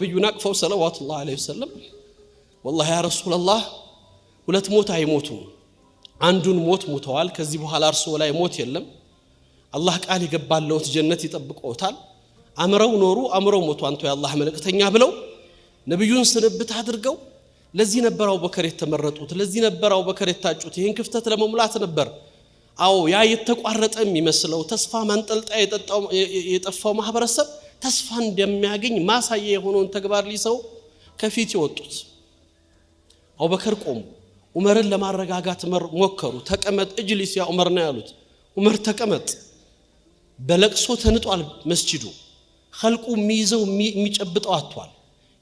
بيناقفوا صلوات الله عليه وسلم والله يا رسول الله ሁለት ሞት አይሞቱም አንዱን ሞት ሞተዋል ከዚህ በኋላ እርሱ ላይ ሞት የለም አላህ ቃል ይገባልዎት ጀነት ይጠብቀውታል አምረው ኖሩ አምረው ሞቱ አንተ ያላህ መልእክተኛ ብለው ነብዩን ስንብት አድርገው ለዚህ ነበር አቡበከር የተመረጡት ለዚህ ነበር አቡበከር የታጩት ይሄን ክፍተት ለመሙላት ነበር አው ያ የተቋረጠም ይመስለው ተስፋ ማንጠልጣ የጠፋው ማህበረሰብ ተስፋ እንደሚያገኝ ማሳየ የሆነውን ተግባር ሊሰው ከፊት ይወጡት አቡበከር ቆሙ ዑመርን ለማረጋጋት ሞከሩ ተቀመጥ እጅሊስ ያ ዑመር ነው ያሉት ዑመር ተቀመጥ በለቅሶ ተንጧል መስጂዱ خلቁ ሚይዘው የሚጨብጠው አጥቷል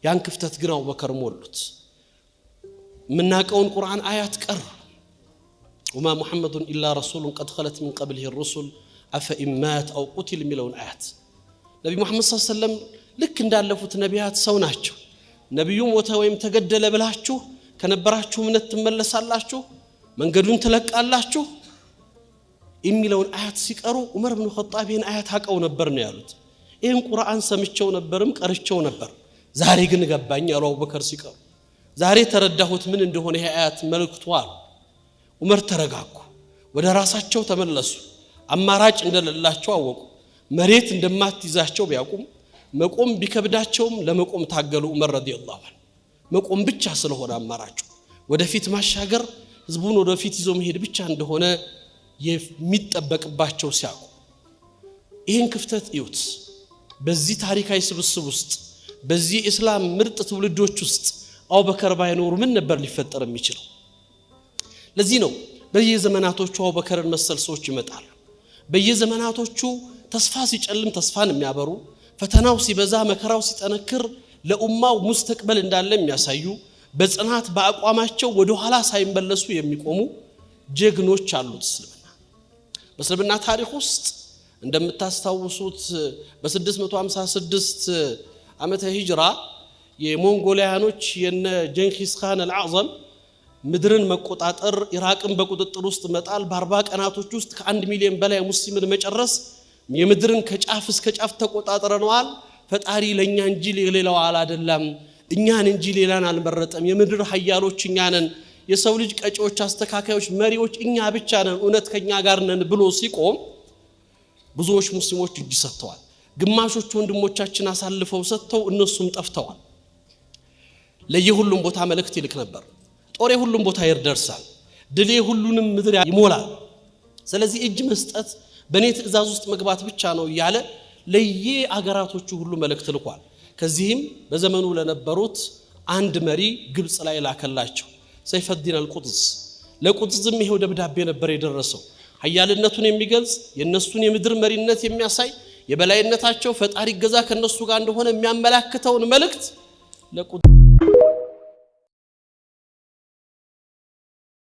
ያን ክፍተት ግን አቡበከር ሞሉት ምናቀውን ቁርአን አያት ቀር وما محمد الا رسول قد خلت من قبله الرسل افإن مات او قتل ሚለውን አያት ነብዩ መሐመድ ሰለላሁ ዐለይሂ ወሰለም ልክ እንዳለፉት ነቢያት ሰው ናቸው ነብዩ ሞተ ወይም ተገደለ ብላችሁ ከነበራችሁ እምነት ተመለሳላችሁ መንገዱን ተለቃላችሁ የሚለውን አያት ሲቀሩ ዑመር ኢብኑ ኸጣብ ይህን አያት አቀው ነበር ነው ያሉት ይህን ቁርአን ሰምቸው ነበርም ቀርቸው ነበር ዛሬ ግን ገባኝ ያሉ አቡበከር ሲቀሩ ዛሬ ተረዳሁት ምን እንደሆነ ይሄ አያት መልክቷል ዑመር ተረጋጉ ወደ ራሳቸው ተመለሱ አማራጭ እንደሌላቸው አወቁ መሬት እንደማትይዛቸው ቢያቁም መቆም ቢከብዳቸውም ለመቆም ታገሉ ዑመር ረዲየላሁ ዐንሁ መቆም ብቻ ስለሆነ አማራጩ ወደፊት ማሻገር ህዝቡን ወደፊት ይዞ መሄድ ብቻ እንደሆነ የሚጠበቅባቸው ሲያቁ ይሄን ክፍተት ይውት በዚህ ታሪካዊ ስብስብ ውስጥ በዚህ እስላም ምርጥ ትውልዶች ውስጥ አቡበከር ባይኖር ምን ነበር ሊፈጠር የሚችለው ለዚህ ነው በየዘመናቶቹ አቡበከርን መሰል ሰዎች ይመጣሉ በየዘመናቶቹ ተስፋ ሲጨልም ተስፋን የሚያበሩ ፈተናው ሲበዛ መከራው ሲጠነክር ለኡማው ሙስተቅበል እንዳለ የሚያሳዩ በጽናት በአቋማቸው ወደ ኋላ ሳይመለሱ የሚቆሙ ጀግኖች አሉት በእስልምና ታሪክ ውስጥ እንደምታስታውሱት በ656 ዓመተ ሂጅራ የሞንጎሊያኖች የነ ጀንኪስ ኻን አልአዕዘም ምድርን መቆጣጠር ኢራቅን በቁጥጥር ውስጥ መጣል በ40 ቀናቶች ውስጥ ከ1 ሚሊዮን በላይ ሙስሊምን መጨረስ የምድርን ከጫፍ እስከ ጫፍ ተቆጣጥረናል ፈጣሪ ለኛ እንጂ ለሌላው አይደለም እኛን እንጂ ሌላን አልመረጠም የምድር ኃያሎች እኛ ነን የሰው ልጅ ቀጪዎች አስተካካዮች መሪዎች እኛ ብቻ ነን እውነት ከኛ ጋር ነን ብሎ ሲቆም ብዙዎች ሙስሊሞች እጅ ሰጥተዋል ግማሾች ወንድሞቻችን አሳልፈው ሰጥተው እነሱም ጠፍተዋል ለየሁሉም ቦታ መልእክት ይልክ ነበር ጦሬ ሁሉም ቦታ ይደርሳል ድሌ ሁሉንም ምድር ይሞላል ስለዚህ እጅ መስጠት በኔ ትእዛዝ ውስጥ መግባት ብቻ ነው ያለ ለየአገራቶቹ ሁሉ መልእክት ልኳል ከዚህም በዘመኑ ለነበሩት አንድ መሪ ግብጽ ላይ ላከላቸው ሰይፈዲን አልቁድስ ለቁድስም ይሄው ደብዳቤ ነበር የደረሰው ኃያልነቱን የሚገልጽ የነሱን የምድር መሪነት የሚያሳይ የበላይነታቸው ፈጣሪ ገዛ ከነሱ ጋር እንደሆነ የሚያመላክተውን መልእክት ለቁድስ